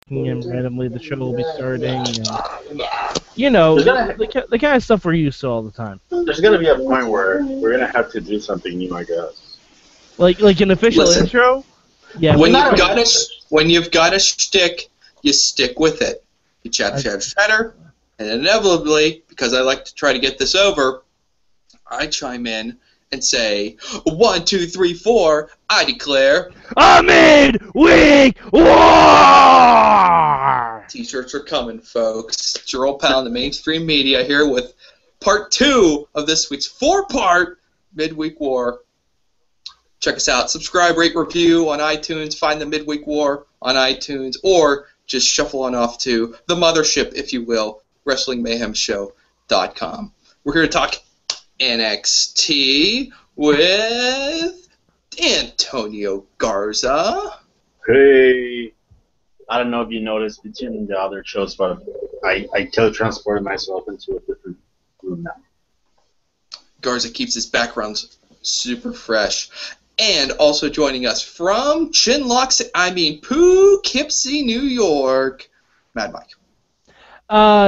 walking in randomly, the show will be starting, and you know, the kind of stuff we're used to all the time. There's gonna be a point where we're gonna have to do something new, I guess. Like an official intro. Yeah. When you've got a shtick, you stick with it. You chatter, and inevitably, because I like to try to get this over, I chime in and say, 1, 2, 3, 4, I declare a midweek war! T-shirts are coming, folks. Gerald Pound, the mainstream media, here with part 2 of this week's 4-part midweek war. Check us out. Subscribe, rate, review on iTunes. Find the midweek war on iTunes, or just shuffle on off to the mothership, if you will, WrestlingMayhemShow.com. We're here to talk NXT with Tonio Garza. Hey, I don't know if you noticed between the other shows, but I teletransported myself into a different room now. Garza keeps his backgrounds super fresh. And also joining us from Poughkeepsie, New York, Mad Mike.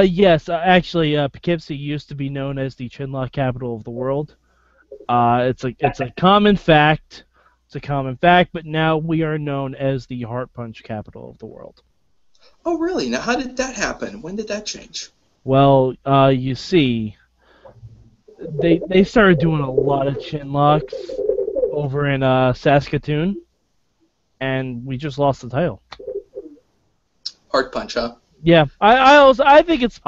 Yes, actually, Poughkeepsie used to be known as the Chinlock capital of the world. It's a common fact. It's a common fact, but now we are known as the Heart Punch capital of the world. Oh, really? Now, how did that happen? When did that change? Well, you see, they started doing a lot of Chinlocks over in Saskatoon, and we just lost the title. Heart Punch, huh? Yeah, I think it's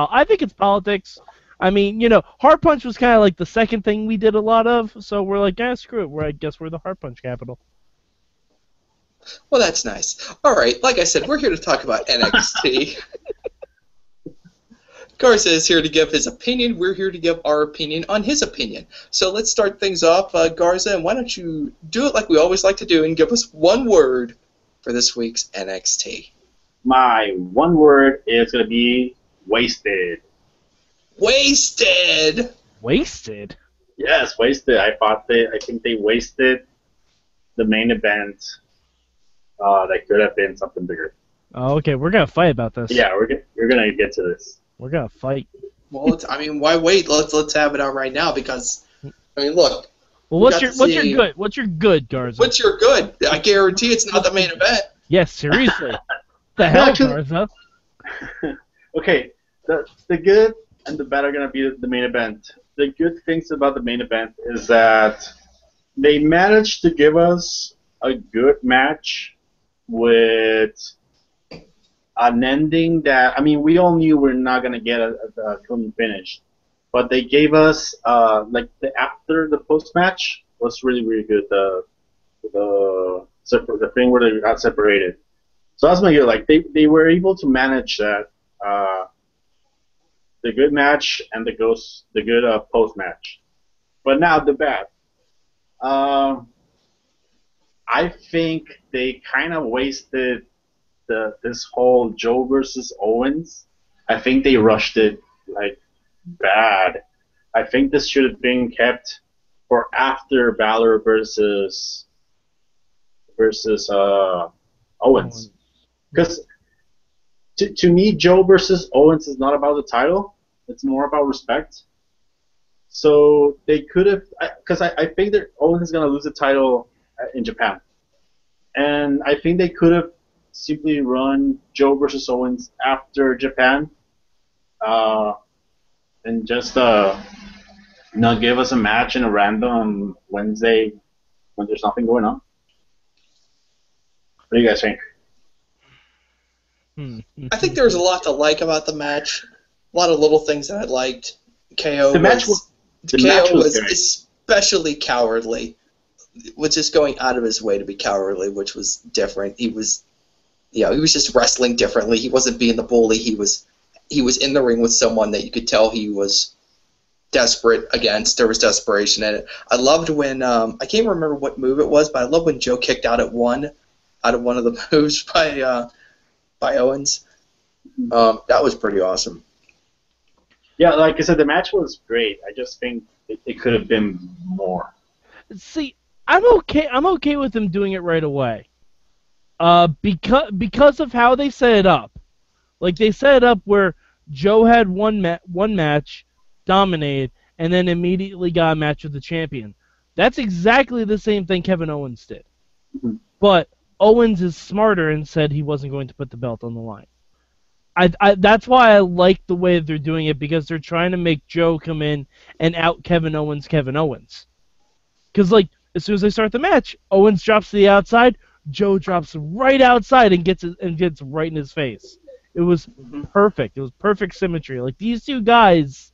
politics. I mean, you know, Heart Punch was kind of like the second thing we did a lot of, so we're like, screw it. I guess we're the Heart Punch capital. Well, that's nice. All right, like I said, we're here to talk about NXT. Garza is here to give his opinion. We're here to give our opinion on his opinion. So let's start things off, Garza, and why don't you do it like we always like to do and give us one word for this week's NXT. My one word is going to be wasted. Wasted? Wasted? Yes, wasted. I think they wasted the main event. That could have been something bigger. Oh, okay, we're going to fight about this. Yeah, we're going to get to this. We're gonna fight. Well, why wait? Let's have it out right now because, look. Well, what's your good? What's your good, Garza? What's your good? I guarantee it's not the main event. Yes, seriously. The hell, Garza? Okay, the good and the bad are gonna be the main event. The good things about the main event is that they managed to give us a good match with an ending that, we all knew we're not going to get a clean finish. But they gave us, after the post-match was really, really good. The thing where they got separated. So that's my good. Like, they were able to manage that, the good match and the good post-match. But now the bad. I think they kind of wasted this whole Joe versus Owens. I think they rushed it like bad. I think this should have been kept for after Balor versus Owens. Because to me, Joe versus Owens is not about the title. It's more about respect. So they could have, because I think that Owens is going to lose the title in Japan. And I think they could have simply run Joe versus Owens after Japan, and just not give us a match in a random Wednesday when there's nothing going on. What do you guys think? I think there was a lot to like about the match. A lot of little things that I liked. KO was especially cowardly, was just going out of his way to be cowardly, which was different. He was just wrestling differently. He wasn't being the bully. He was in the ring with someone that you could tell he was desperate against. There was desperation in it. I loved when I can't remember what move it was, but I love when Joe kicked out of one of the moves by Owens. That was pretty awesome. Yeah, like I said, the match was great. I just think it could have been more. See, I'm okay with them doing it right away. Because of how they set it up. Like they set it up where Joe had one match, dominated, and then immediately got a match with the champion. That's exactly the same thing Kevin Owens did. Mhm. But Owens is smarter and said he wasn't going to put the belt on the line. That's why I like the way they're doing it, because they're trying to make Joe come in and out Kevin Owens. Because, like, as soon as they start the match, Owens drops to the outside, Joe drops right outside and gets right in his face. It was perfect. It was perfect symmetry. Like, these two guys,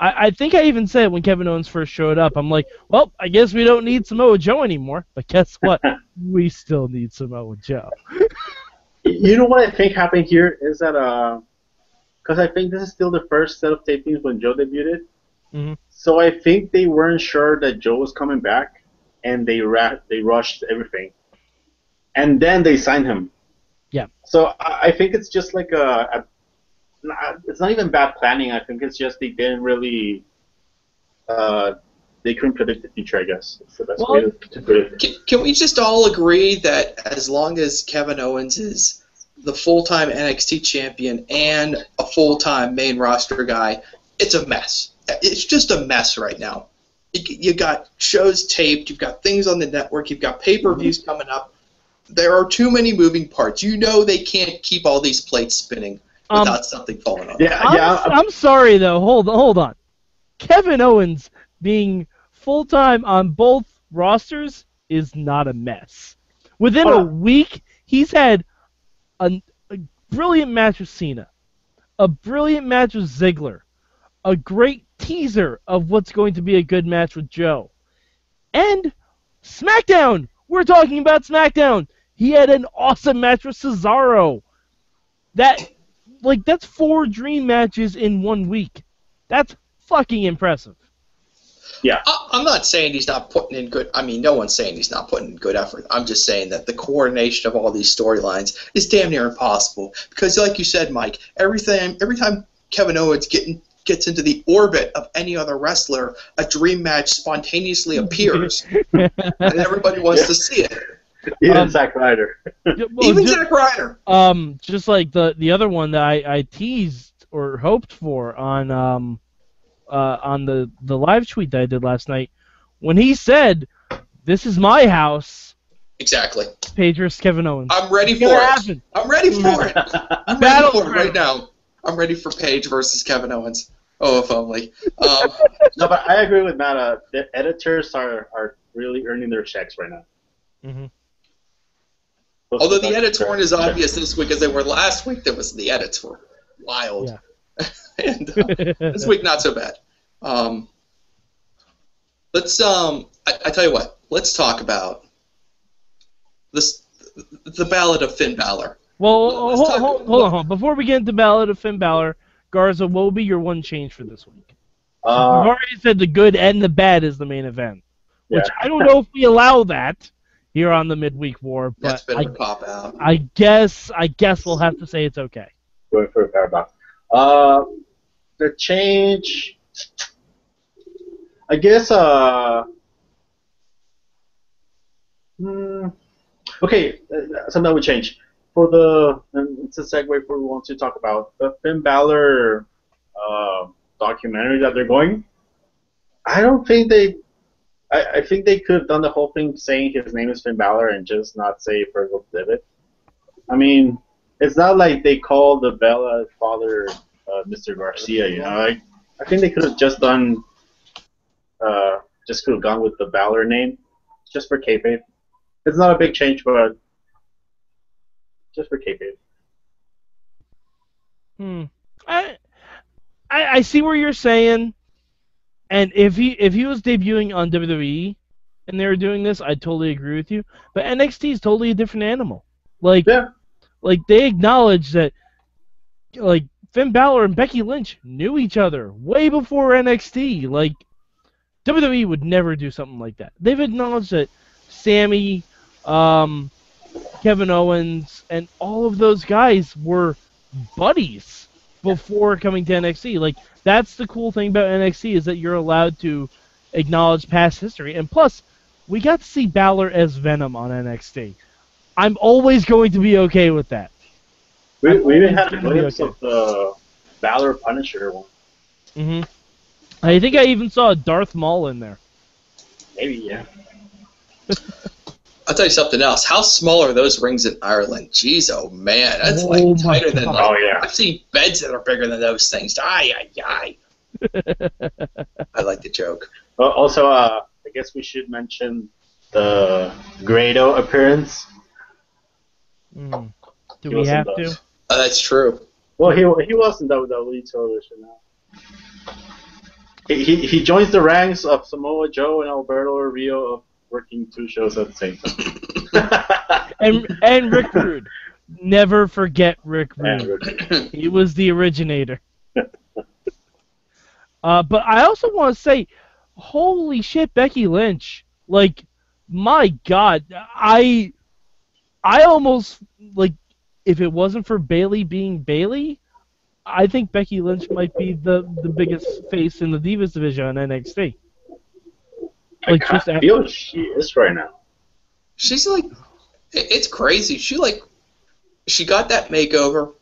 I think I even said when Kevin Owens first showed up, I'm like, well, I guess we don't need Samoa Joe anymore. But guess what? We still need Samoa Joe. You know what I think happened here is that, because I think this is still the first set of tapings when Joe debuted. Mm-hmm. So I think they weren't sure that Joe was coming back, and they rushed everything, and then they signed him. Yeah. So I think it's just like it's not even bad planning. I think it's just they didn't really, they couldn't predict the future. I guess it's the best way to put it. Can we just all agree that as long as Kevin Owens is the full-time NXT champion and a full-time main roster guy, it's a mess. It's just a mess right now. You got shows taped, you've got things on the network, you've got pay-per-views coming up. There are too many moving parts. You know they can't keep all these plates spinning without something falling off. I'm sorry though. Hold on. Kevin Owens being full-time on both rosters is not a mess. Within a week, he's had a brilliant match with Cena, a brilliant match with Ziggler, a great teaser of what's going to be a good match with Joe, and SmackDown. We're talking about SmackDown. He had an awesome match with Cesaro. That's 4 dream matches in 1 week. That's fucking impressive. Yeah. I'm not saying he's not putting in good. I mean, no one's saying he's not putting in good effort. I'm just saying that the coordination of all these storylines is damn near impossible. Because, like you said, Mike, every time Kevin Owens gets into the orbit of any other wrestler, a dream match spontaneously appears, and everybody wants to see it. Even Zack Ryder. Even Zack Ryder. Just like the other one that I teased or hoped for on the live tweet that I did last night, when he said, "This is my house." Exactly. Paige versus Kevin Owens. I'm ready for it. I'm ready for it. I'm ready for it right now. I'm ready for Paige versus Kevin Owens. Oh, if only. No, but I agree with Matt. The editors are really earning their checks right now. Mm-hmm. Although the edits weren't as obvious this week as they were last week, the edits were wild. Yeah. And this week, not so bad. Let's. I tell you what. Let's talk about the Ballad of Finn Balor. Well, hold on. Before we get into Ballad of Finn Balor, Garza, what will be your one change for this week? You've already said the good and the bad is the main event, which I don't know if we allow that here on the Midweek War, but That's been a cop out. I guess we'll have to say it's okay. Going for a paradox. The change, I guess. Okay, something that would change for and it's a segue for what we want to talk about the Finn Balor documentary that they're going. I don't think I think they could have done the whole thing saying his name is Finn Balor and just not say Fergil Devitt. I mean, it's not like they called the Bella father Mr. Garcia, you know. I think they could have just done, just could have gone with the Balor name, just for kayfabe. It's not a big change, but just for kayfabe. I see where you're saying, and if he was debuting on WWE and they were doing this, I'd totally agree with you. But NXT is totally a different animal. Like they acknowledge that, like, Finn Balor and Becky Lynch knew each other way before NXT. Like, WWE would never do something like that. They've acknowledged that Sammy, Kevin Owens, and all of those guys were buddies before coming to NXT. Like, that's the cool thing about NXT, is that you're allowed to acknowledge past history. And plus, we got to see Balor as Venom on NXT. I'm always going to be okay with that. We even had a gonna be glimpse okay. of the Balor Punisher one. hmm I think I even saw a Darth Maul in there. Maybe, yeah. I'll tell you something else. How small are those rings in Ireland? Jeez, oh man, that's Oh like my tighter than God. like. Oh, yeah. I've seen beds that are bigger than those things. Ay. I like the joke. Also, I guess we should mention the Grado appearance. Do He we was in have the- to? That's true. Well, he was in WWE television now. He joins the ranks of Samoa Joe and Alberto Rio of working 2 shows at the same time. And Rick Rude. Never forget Rick And Rude. He was the originator. But I also want to say, holy shit, Becky Lynch. Like, my God. I almost, like, if it wasn't for Bayley being Bayley, I think Becky Lynch might be the biggest face in the Divas division on NXT. I kind of feel she is right now. She's like, it's crazy. She got that makeover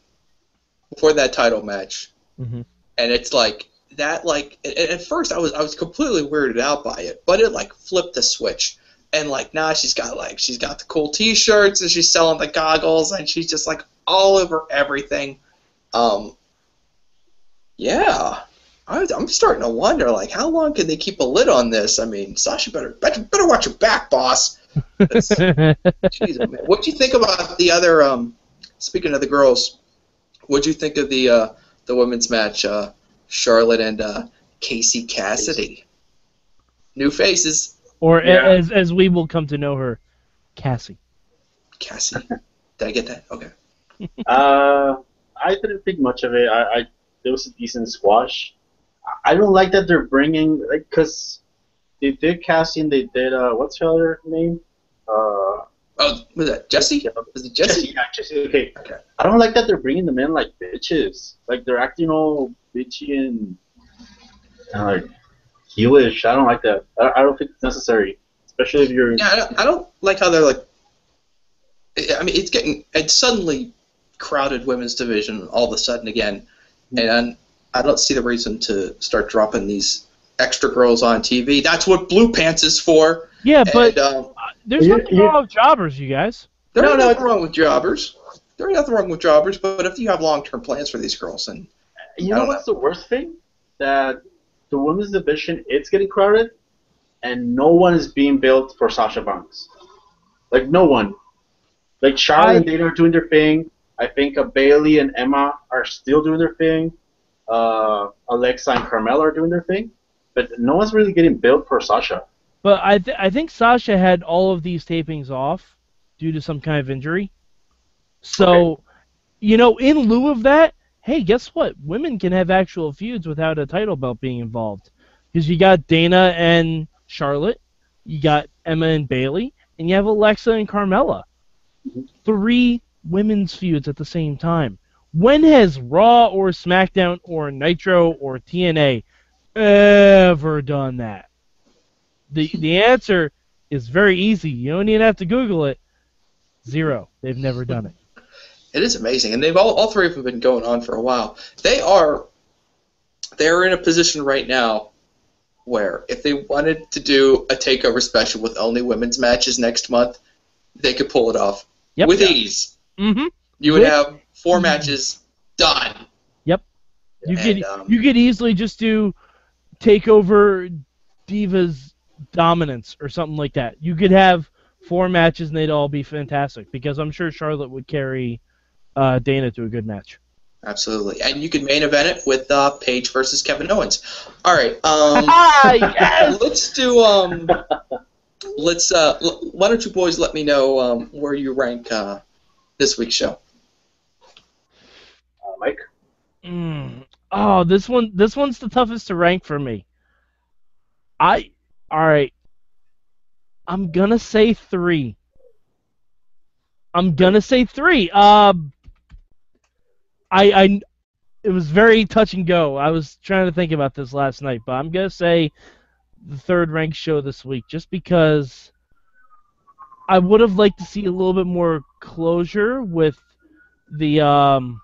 before that title match, Mhm. and it's like that. Like at first, I was completely weirded out by it, but it like flipped the switch, and like now she's got the cool T-shirts, and she's selling the goggles, and she's just like all over everything. Yeah. I'm starting to wonder, like, how long can they keep a lid on this? I mean, Sasha better watch your back, boss. Jeez, man. What'd you think about the other? Speaking of the girls, what'd you think of the women's match? Charlotte and Casey Cassidy, new faces. Or Yeah. as we will come to know her, Cassie. Cassie, did I get that? Okay. I didn't think much of it. It was a decent squash. I don't like that they're bringing, like, because they did Cassie and they did, what's her other name? Oh, was that Jesse? Was it Jesse? Yeah, Jesse. Okay. Okay. I don't like that they're bringing them in like bitches. Like, they're acting all bitchy and like, heelish. I don't like that. I don't think it's necessary. Especially if you're... Yeah, I don't like how they're like. I mean, it's suddenly crowded women's division all of a sudden again, and I don't see the reason to start dropping these extra girls on TV. That's what Blue Pants is for. Yeah, but And, there's nothing wrong with jobbers, you guys. There ain't nothing wrong with jobbers. There ain't nothing wrong with jobbers, but if you have long-term plans for these girls, then You know what's the worst thing? That the women's division, it's getting crowded, and no one is being built for Sasha Banks. Like, no one. Like, Charlotte and Dana are doing their thing. I think Bayley and Emma are still doing their thing. Alexa and Carmella are doing their thing. But no one's really getting built for Sasha. But I think Sasha had all of these tapings off due to some kind of injury. So, you know, in lieu of that, hey, guess what? Women can have actual feuds without a title belt being involved. Because you got Dana and Charlotte, you got Emma and Bayley, and you have Alexa and Carmella. 3 women's feuds at the same time. When has Raw or SmackDown or Nitro or TNA ever done that? The answer is very easy. You don't even have to Google it. 0. They've never done it. it is amazing. And they've all 3 of them been going on for a while. They're in a position right now where if they wanted to do a takeover special with only women's matches next month, they could pull it off with ease. Mm-hmm. You would have 4 matches done. Yep. You could easily just do takeover Divas Dominance or something like that. You could have 4 matches and they'd all be fantastic because I'm sure Charlotte would carry Dana to a good match. Absolutely, and you could main event it with Paige versus Kevin Owens. All right, Yes! let's do why don't you boys let me know where you rank this week's show? Mike? Oh, this one's the toughest to rank for me. All right. I'm gonna say 3. It was very touch and go. I was trying to think about this last night, but I'm gonna say the 3rd ranked show this week, just because I would have liked to see a little bit more closure with the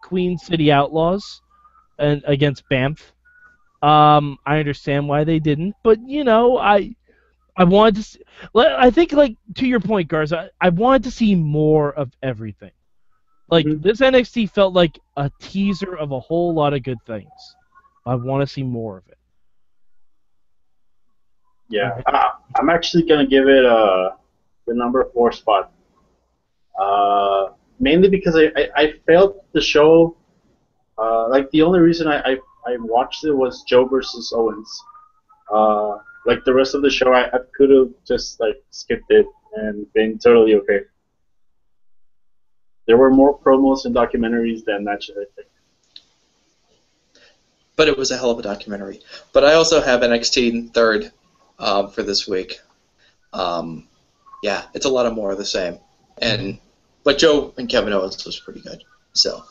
Queen City Outlaws and against Banff. I understand why they didn't, but I wanted to. I think, like, to your point, Garza, I wanted to see more of everything. Like, Mhm. this NXT felt like a teaser of a whole lot of good things. I want to see more of it. Yeah, Alright. I'm actually gonna give it the number 4 spot. Mainly because I felt the show. Like the only reason I watched it was Joe versus Owens. Like the rest of the show, I could have just like skipped it and been totally okay. There were more promos and documentaries than matches, I think. But it was a hell of a documentary. But I also have NXT in third for this week. Yeah, it's a lot of more of the same. But Joe and Kevin Owens was pretty good. So,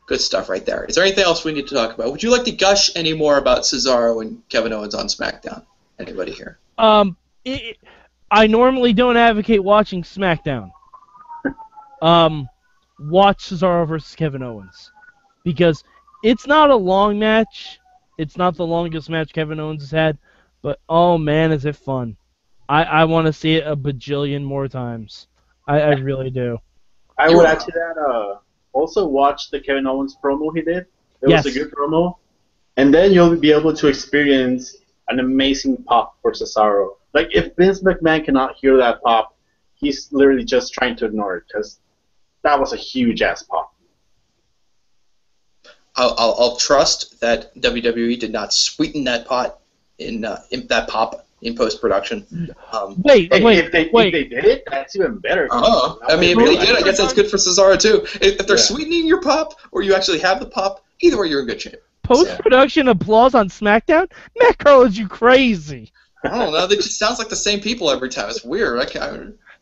good stuff right there. Is there anything else we need to talk about? Would you like to gush any more about Cesaro and Kevin Owens on SmackDown? Anybody here? I normally don't advocate watching SmackDown. Watch Cesaro versus Kevin Owens, because it's not a long match. It's not the longest match Kevin Owens has had, but oh man, is it fun! I want to see it a bajillion more times. I really do. I You would were add to that. Also watch the Kevin Owens promo he did. It was a Yes. good promo, and then you'll be able to experience an amazing pop for Cesaro. Like if Vince McMahon cannot hear that pop, he's literally just trying to ignore it because that was a huge ass pop. I'll trust that WWE did not sweeten that pot in that pop in post production. Wait, Hey, if they wait. did it, that's even better. I mean, if they did, I guess that's good for Cesaro too. If they're Yeah. sweetening your pop, or you actually have the pop, either way, you're in good shape. Post-production applause on SmackDown? Matt Carlos, you crazy. I don't know. They just sounds like the same people every time. It's weird.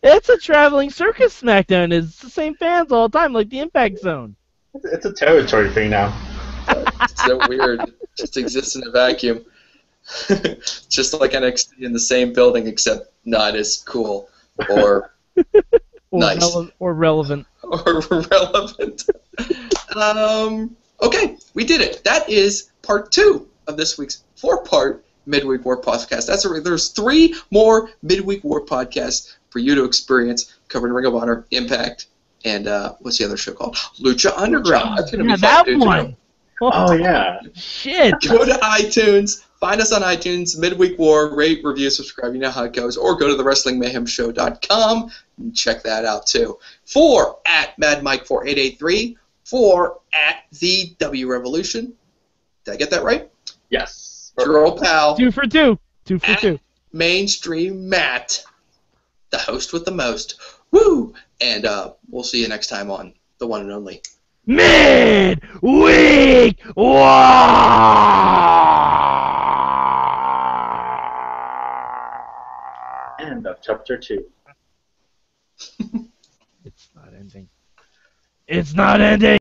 It's a traveling circus. SmackDown is the same fans all the time, like the Impact Zone. It's a territory thing now. It's so weird. It just exists in a vacuum. Just like NXT in the same building, except not as cool or nice Or relevant. or relevant. Okay, we did it. That is part 2 of this week's 4-part Midweek War podcast. There's 3 more Midweek War podcasts for you to experience, covering Ring of Honor, Impact, and what's the other show called? Lucha Underground. That's gonna be fun. that dude. one. Oh yeah. Shit. Go to iTunes, find us on iTunes, Midweek War, rate, review, subscribe, you know how it goes, or go to thewrestlingmayhemshow.com and check that out too. For @MadMike4883, for @TheWRevolution. Did I get that right? Yes. Your old pal, 2 for 2. 2 for 2. Mainstream Matt, the host with the most. Woo! And we'll see you next time on the one and only Midweek War. End of chapter 2. It's not ending. It's not ending.